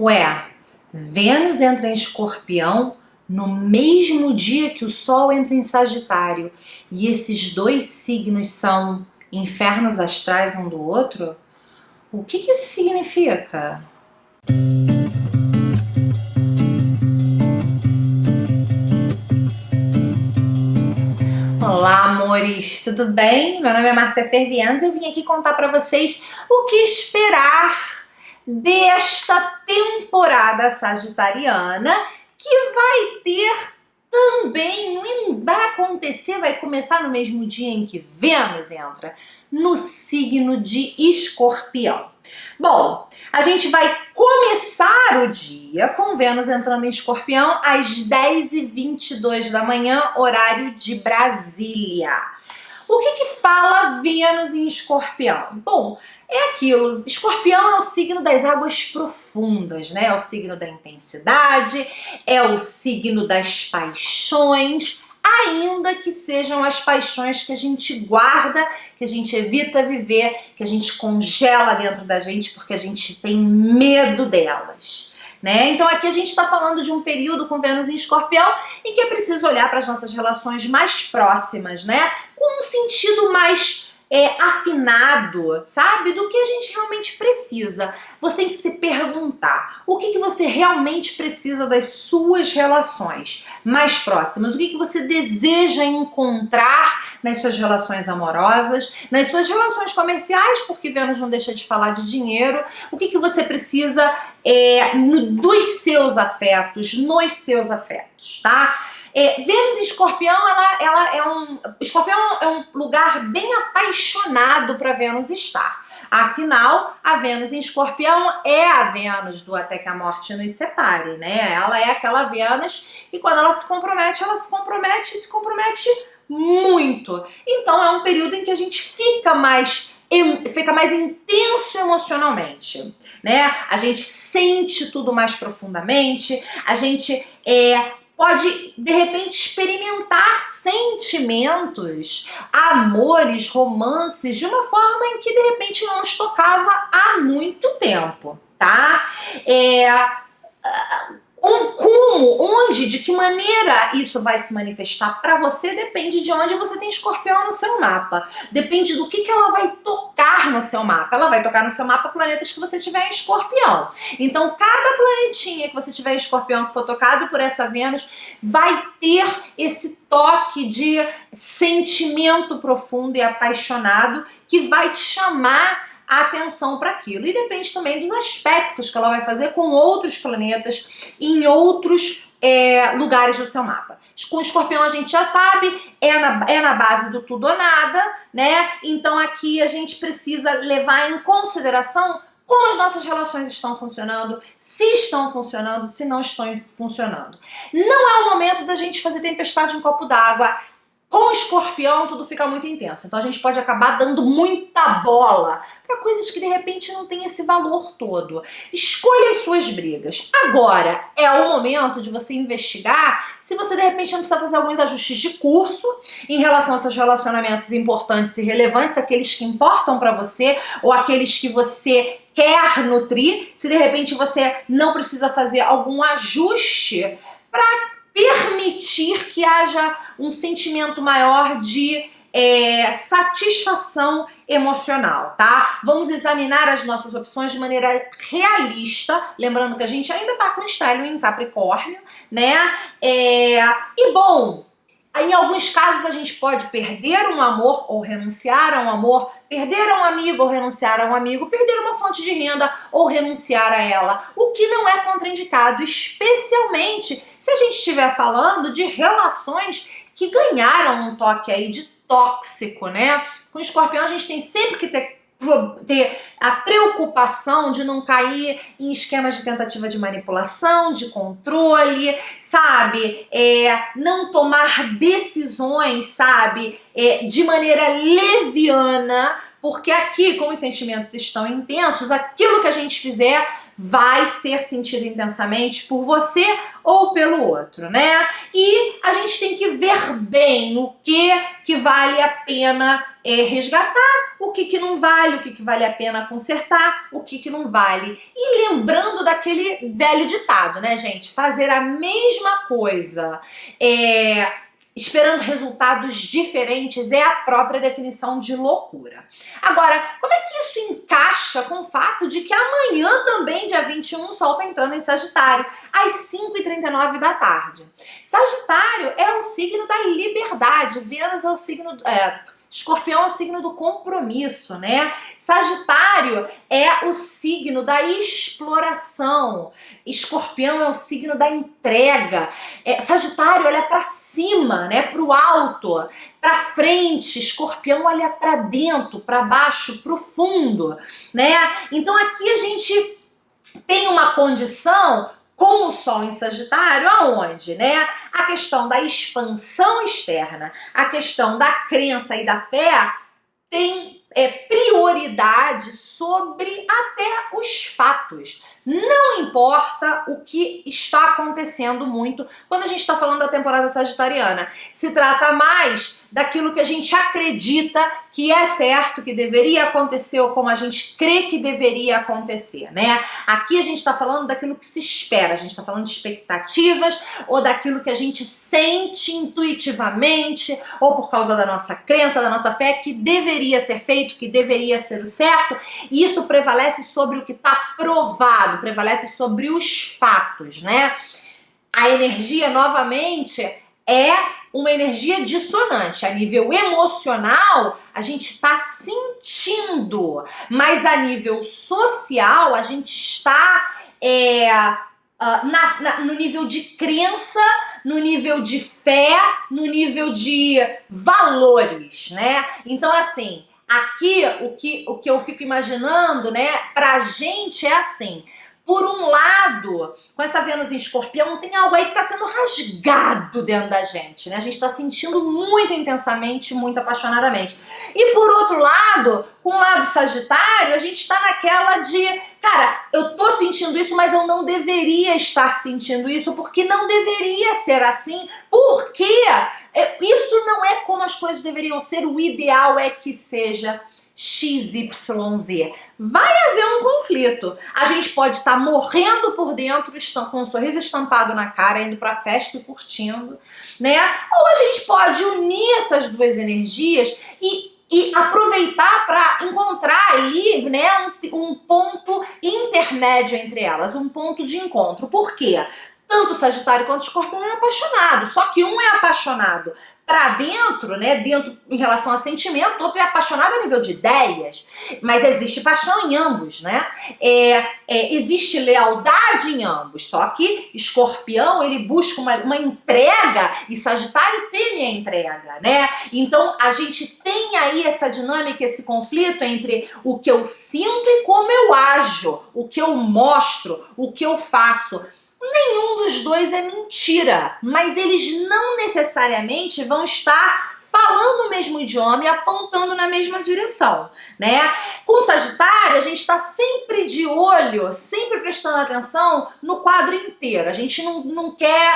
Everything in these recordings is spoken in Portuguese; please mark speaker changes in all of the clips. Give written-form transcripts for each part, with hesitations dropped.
Speaker 1: Ué, Vênus entra em Escorpião no mesmo dia que o Sol entra em Sagitário, e esses dois signos são infernos astrais um do outro? O que isso significa? Olá, amores, tudo bem? Meu nome é Márcia Fervianes e eu vim aqui contar para vocês o que esperar desta temporada sagitariana, que vai ter também, vai acontecer, vai começar no mesmo dia em que Vênus entra no signo de Escorpião. Bom, a gente vai começar o dia com Vênus entrando em Escorpião às 10h22 da manhã, horário de Brasília. O que fala Vênus em Escorpião? Bom, é aquilo, Escorpião é o signo das águas profundas, né? É o signo da intensidade, é o signo das paixões, ainda que sejam as paixões que a gente guarda, que a gente evita viver, que a gente congela dentro da gente porque a gente tem medo delas. Né? Então aqui a gente está falando de um período com Vênus em Escorpião em que é preciso olhar para as nossas relações mais próximas, né? Com um sentido mais afinado, sabe? Do que a gente realmente precisa. Você tem que se perguntar o que você realmente precisa das suas relações mais próximas, o que você deseja encontrar nas suas relações amorosas, nas suas relações comerciais, porque Vênus não deixa de falar de dinheiro, o que você precisa dos seus afetos, nos seus afetos, tá? Vênus em Escorpião, Escorpião é um lugar bem apaixonado para Vênus estar. Afinal, a Vênus em Escorpião é a Vênus do Até que a Morte nos separe, né? Ela é aquela Vênus e quando ela se compromete e se compromete muito. Então é um período em que a gente fica mais intenso emocionalmente, né? A gente sente tudo mais profundamente, a gente pode, de repente, experimentar sentimentos, amores, romances, de uma forma em que, de repente, não nos tocava há muito tempo, tá? De que maneira isso vai se manifestar para você depende de onde você tem Escorpião no seu mapa. Depende do que ela vai tocar no seu mapa. Ela vai tocar no seu mapa planetas que você tiver em Escorpião. Então, cada planetinha que você tiver em Escorpião que for tocado por essa Vênus vai ter esse toque de sentimento profundo e apaixonado que vai te chamar a atenção para aquilo. E depende também dos aspectos que ela vai fazer com outros planetas em outros lugares do seu mapa. Com Escorpião a gente já sabe, é na base do tudo ou nada, né? Então aqui a gente precisa levar em consideração como as nossas relações estão funcionando, se não estão funcionando. Não é o momento da gente fazer tempestade em copo d'água. Com Escorpião tudo fica muito intenso, então a gente pode acabar dando muita bola para coisas que de repente não tem esse valor todo. Escolha as suas brigas. Agora é o momento de você investigar se você de repente não precisa fazer alguns ajustes de curso em relação aos seus relacionamentos importantes e relevantes, aqueles que importam para você ou aqueles que você quer nutrir, se de repente você não precisa fazer algum ajuste para permitir que haja um sentimento maior de satisfação emocional, tá? Vamos examinar as nossas opções de maneira realista, lembrando que a gente ainda tá com estélio em Capricórnio, né? E bom, em alguns casos a gente pode perder um amor ou renunciar a um amor, perder a um amigo ou renunciar a um amigo, perder uma fonte de renda ou renunciar a ela, o que não é contraindicado, especialmente se a gente estiver falando de relações que ganharam um toque aí de tóxico, né? Com Escorpião a gente tem sempre que ter a preocupação de não cair em esquemas de tentativa de manipulação, de controle, sabe? Não tomar decisões, sabe? De maneira leviana, porque aqui, como os sentimentos estão intensos, aquilo que a gente fizer vai ser sentido intensamente por você ou pelo outro, né? E a gente tem que ver bem o que vale a pena resgatar, o que não vale, o que vale a pena consertar, o que não vale. E lembrando daquele velho ditado, né, gente? Fazer a mesma coisa esperando resultados diferentes é a própria definição de loucura. Agora, como é que isso encaixa com o fato de que amanhã também, dia 21, o Sol está entrando em Sagitário, às 5h39 da tarde? Sagitário é o signo da liberdade, Vênus é o signo... Escorpião é o signo do compromisso, né? Sagitário é o signo da exploração. Escorpião é o signo da entrega. Sagitário olha para cima, né? Para o alto, para frente. Escorpião olha para dentro, para baixo, para o fundo, né? Então aqui a gente tem uma condição com o Sol em Sagitário, aonde, né? A questão da expansão externa, a questão da crença e da fé tem prioridade sobre até os fatos. Não importa o que está acontecendo muito quando a gente está falando da temporada sagitariana. Se trata mais daquilo que a gente acredita que é certo, que deveria acontecer, ou como a gente crê que deveria acontecer, né? Aqui a gente está falando daquilo que se espera, a gente está falando de expectativas, ou daquilo que a gente sente intuitivamente, ou por causa da nossa crença, da nossa fé, que deveria ser feito, que deveria ser o certo. E isso prevalece sobre o que está provado, prevalece sobre os fatos, né? A energia, novamente, é uma energia dissonante. A nível emocional, a gente está sentindo, mas a nível social, a gente está no nível de crença, no nível de fé, no nível de valores, né? Então, assim, aqui o que eu fico imaginando, né, pra gente é assim. Por um lado, com essa Vênus em Escorpião, tem algo aí que está sendo rasgado dentro da gente, né? A gente está sentindo muito intensamente, muito apaixonadamente. E por outro lado, com o lado Sagitário, a gente está naquela de, cara, eu tô sentindo isso, mas eu não deveria estar sentindo isso, porque não deveria ser assim, porque isso não é como as coisas deveriam ser, o ideal é que seja XYZ. Vai haver um conflito. A gente pode estar morrendo por dentro, com um sorriso estampado na cara, indo pra festa e curtindo, né? Ou a gente pode unir essas duas energias e aproveitar para encontrar ali, né, um ponto intermédio entre elas, um ponto de encontro. Por quê? Tanto Sagitário quanto Escorpião é apaixonado, só que um é apaixonado pra dentro, né, dentro em relação a sentimento, outro é apaixonado a nível de ideias, mas existe paixão em ambos, né, existe lealdade em ambos, só que Escorpião, ele busca uma entrega e Sagitário teme a entrega, né, então a gente tem aí essa dinâmica, esse conflito entre o que eu sinto e como eu ajo, o que eu mostro, o que eu faço. Nenhum dos dois é mentira, mas eles não necessariamente vão estar falando o mesmo idioma e apontando na mesma direção, né? Com o Sagitário, a gente está sempre de olho, sempre prestando atenção no quadro inteiro. A gente não quer...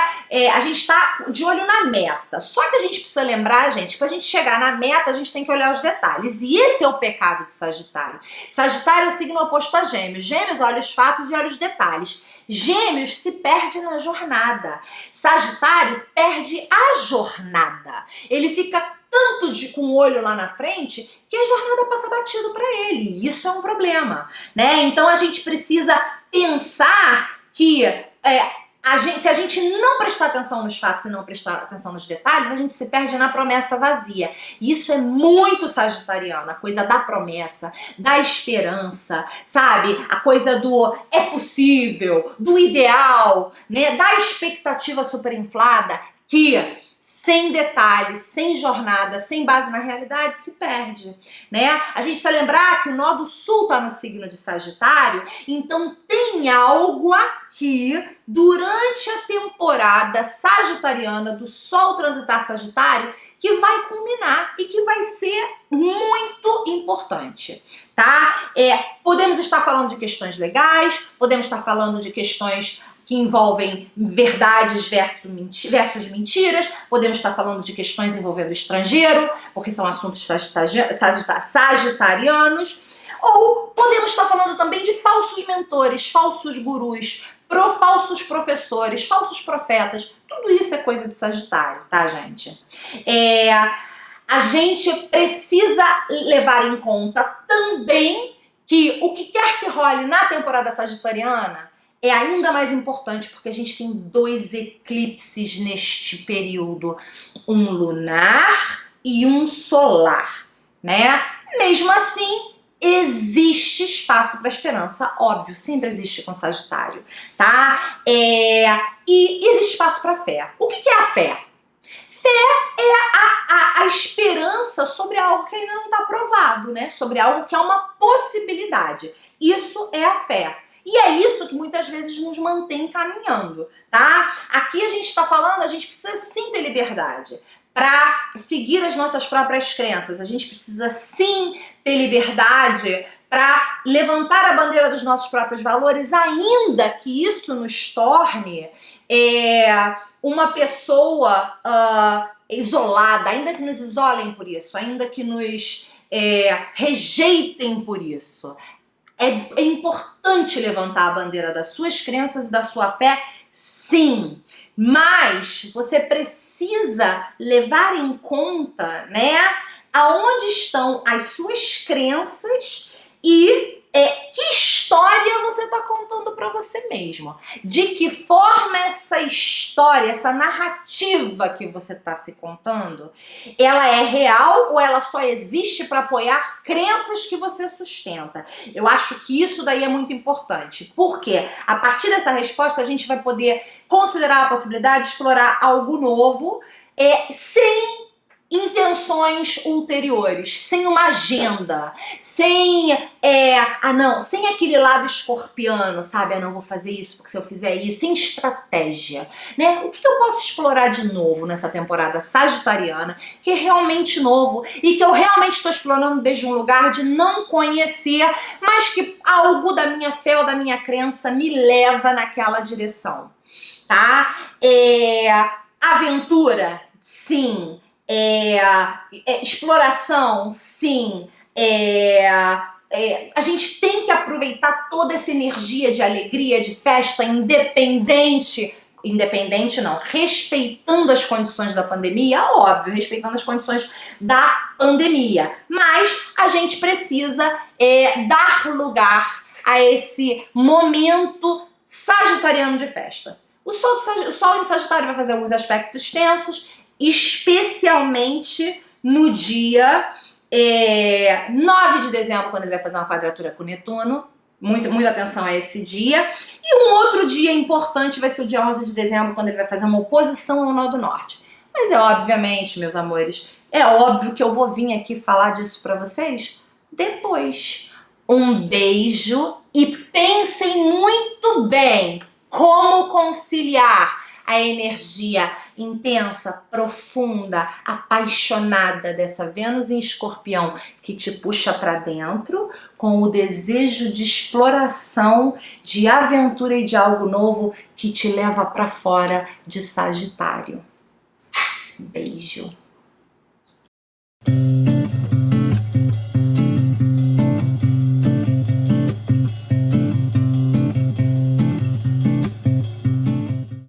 Speaker 1: a gente está de olho na meta. Só que a gente precisa lembrar, gente, que para a gente chegar na meta, a gente tem que olhar os detalhes. E esse é o pecado de Sagitário. Sagitário é o signo oposto a Gêmeos. Gêmeos olha os fatos e olha os detalhes. Gêmeos se perde na jornada. Sagitário perde a jornada. Ele fica tanto com o olho lá na frente que a jornada passa batido para ele. E isso é um problema, né? Então a gente precisa pensar que se a gente não prestar atenção nos fatos e não prestar atenção nos detalhes, a gente se perde na promessa vazia. Isso é muito sagitariano, a coisa da promessa, da esperança, sabe? A coisa do é possível, do ideal, né? Da expectativa superinflada que sem detalhes, sem jornada, sem base na realidade, se perde, né? A gente precisa lembrar que o nó do sul está no signo de Sagitário, então tem tem algo aqui durante a temporada sagitariana do Sol transitar Sagitário que vai culminar e que vai ser muito importante, tá? Podemos estar falando de questões legais, podemos estar falando de questões que envolvem verdades versus mentiras, podemos estar falando de questões envolvendo o estrangeiro, porque são assuntos sagitarianos, ou podemos estar falando também de falsos mentores, falsos gurus, falsos professores, falsos profetas. Tudo isso é coisa de Sagitário, tá, gente? A gente precisa levar em conta também que o que quer que role na temporada sagitariana é ainda mais importante porque a gente tem 2 eclipses neste período, um lunar e um solar, né? Mesmo assim, existe espaço para esperança, óbvio, sempre existe com Sagitário, tá? E existe espaço para fé. O que é a fé? Fé é a esperança sobre algo que ainda não está provado, né? Sobre algo que é uma possibilidade. Isso é a fé. E é isso que muitas vezes nos mantém caminhando, tá? Aqui a gente está falando, a gente precisa sim ter liberdade para seguir as nossas próprias crenças. A gente precisa sim ter liberdade para levantar a bandeira dos nossos próprios valores, ainda que isso nos torne uma pessoa isolada, ainda que nos isolem por isso, ainda que nos rejeitem por isso. É importante levantar a bandeira das suas crenças e da sua fé, sim, mas você precisa levar em conta, né, aonde estão as suas crenças e que história você está contando para você mesmo. De que forma essa história, essa narrativa que você está se contando, ela é real ou ela só existe para apoiar crenças que você sustenta? Eu acho que isso daí é muito importante, porque a partir dessa resposta a gente vai poder considerar a possibilidade de explorar algo novo sem intenções ulteriores, sem uma agenda, sem sem aquele lado escorpiano, sabe? Não vou fazer isso porque se eu fizer isso, sem estratégia, né? O que eu posso explorar de novo nessa temporada sagitariana, que é realmente novo e que eu realmente estou explorando desde um lugar de não conhecer, mas que algo da minha fé ou da minha crença me leva naquela direção, tá? Aventura, sim. Exploração, sim. A gente tem que aproveitar toda essa energia de alegria, de festa, independente não, respeitando as condições da pandemia, óbvio, respeitando as condições da pandemia, mas a gente precisa dar lugar a esse momento sagitariano de festa. O Sol em Sagitário vai fazer alguns aspectos tensos, especialmente no dia 9 de dezembro, quando ele vai fazer uma quadratura com Netuno. Muita atenção a esse dia. E um outro dia importante vai ser o dia 11 de dezembro, quando ele vai fazer uma oposição ao Nó do Norte. Mas obviamente, meus amores, é óbvio que eu vou vir aqui falar disso pra vocês depois. Um beijo e pensem muito bem como conciliar a energia intensa, profunda, apaixonada dessa Vênus em Escorpião que te puxa para dentro, com o desejo de exploração, de aventura e de algo novo que te leva para fora de Sagitário. Beijo.